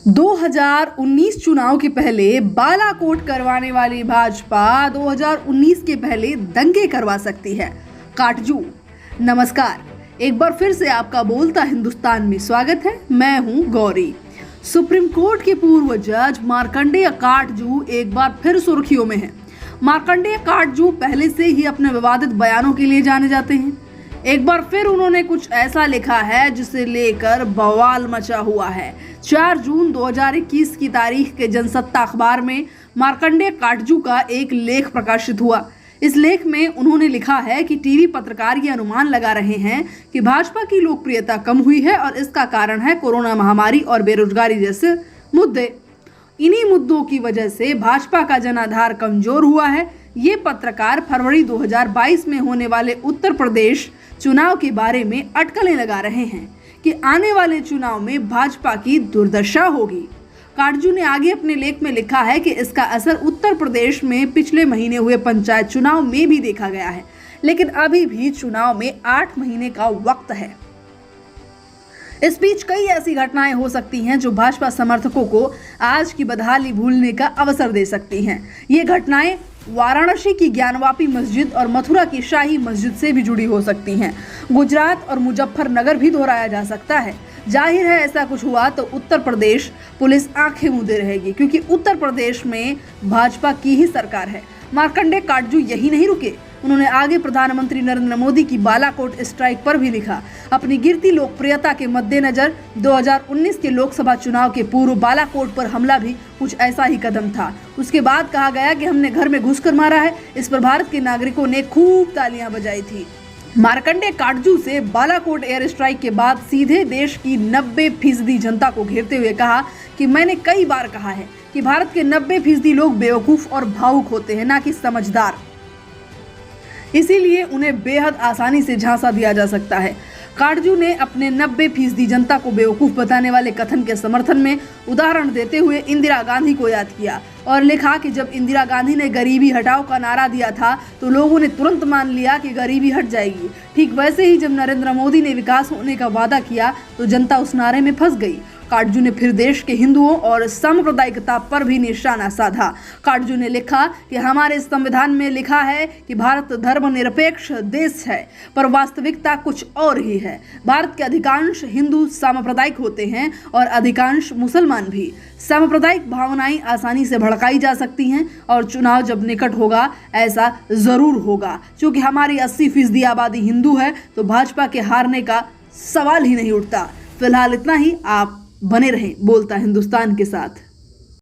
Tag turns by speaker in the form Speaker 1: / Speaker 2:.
Speaker 1: 2019 चुनाव के पहले बालाकोट करवाने वाली भाजपा 2019 के पहले दंगे करवा सकती है। काटजू। नमस्कार, एक बार फिर से आपका बोलता हिंदुस्तान में स्वागत है। मैं हूं गौरी। सुप्रीम कोर्ट के पूर्व जज मार्कंडेय काटजू एक बार फिर सुर्खियों में हैं। मार्कंडेय काटजू पहले से ही अपने विवादित बयानों के लिए जाने जाते हैं। एक बार फिर उन्होंने कुछ ऐसा लिखा है जिसे लेकर बवाल मचा हुआ है। 4 जून 2021 की तारीख के जनसत्ता अखबार में मार्कंडेय काटजू का एक लेख प्रकाशित हुआ। इस लेख में उन्होंने लिखा है कि टीवी पत्रकार ये अनुमान लगा रहे हैं कि भाजपा की लोकप्रियता कम हुई है और इसका कारण है कोरोना महामारी और बेरोजगारी जैसे मुद्दे। इन्हीं मुद्दों की वजह से भाजपा का जनाधार कमजोर हुआ है। ये पत्रकार फरवरी 2022 में होने वाले उत्तर प्रदेश चुनाव के बारे में अटकलें लगा रहे हैं कि आने वाले चुनाव में भाजपा की दुर्दशा होगी। काटजू ने आगे अपने लेख में लिखा है कि इसका असर उत्तर प्रदेश में पिछले महीने हुए पंचायत चुनाव में भी देखा गया है, लेकिन अभी भी चुनाव में 8 महीने का वक्त है। इस बीच कई ऐसी घटनाएं हो सकती हैं जो भाजपा समर्थकों को आज की बदहाली भूलने का अवसर दे सकती हैं। ये घटनाएं वाराणसी की ज्ञानवापी मस्जिद और मथुरा की शाही मस्जिद से भी जुड़ी हो सकती हैं। गुजरात और मुजफ्फरनगर भी दोहराया जा सकता है। जाहिर है ऐसा कुछ हुआ तो उत्तर प्रदेश पुलिस आंखें मूंदे रहेगी, क्योंकि उत्तर प्रदेश में भाजपा की ही सरकार है। मार्कंडेय काटजू यही नहीं रुके, उन्होंने आगे प्रधानमंत्री नरेंद्र मोदी की बालाकोट स्ट्राइक पर भी लिखा। अपनी गिरती लोकप्रियता के मद्देनजर 2019 के लोकसभा चुनाव के पूर्व बालाकोट पर हमला भी कुछ ऐसा ही कदम था। उसके बाद कहा गया कि हमने घर में घुसकर मारा है। इस पर भारत के नागरिकों ने खूब तालियां बजाई थी। मार्कंडेय काटजू से बालाकोट एयर स्ट्राइक के बाद सीधे देश की 90% जनता को घेरते हुए कहा कि मैंने कई बार कहा है कि भारत के 90% लोग बेवकूफ और भावुक होते हैं, ना कि समझदार। इसीलिए उन्हें बेहद आसानी से झांसा दिया जा सकता है। काटजू ने अपने 90% जनता को बेवकूफ बताने वाले कथन के समर्थन में उदाहरण देते हुए इंदिरा गांधी को याद किया और लिखा कि जब इंदिरा गांधी ने गरीबी हटाओ का नारा दिया था तो लोगों ने तुरंत मान लिया कि गरीबी हट जाएगी। ठीक वैसे ही जब नरेंद्र मोदी ने विकास होने का वादा किया तो जनता उस नारे में फंस गई। काटजू ने फिर देश के हिंदुओं और सांप्रदायिकता पर भी निशाना साधा। काटजू ने लिखा कि हमारे संविधान में लिखा है कि भारत धर्मनिरपेक्ष देश है, पर वास्तविकता कुछ और ही है। भारत के अधिकांश हिंदू सांप्रदायिक होते हैं और अधिकांश मुसलमान भी। सांप्रदायिक भावनाएं आसानी से भड़काई जा सकती हैं और चुनाव जब निकट होगा ऐसा जरूर होगा। क्योंकि हमारी 80% आबादी हिंदू है तो भाजपा के हारने का सवाल ही नहीं उठता। फिलहाल इतना ही। आप बने रहें बोलता हिंदुस्तान के साथ।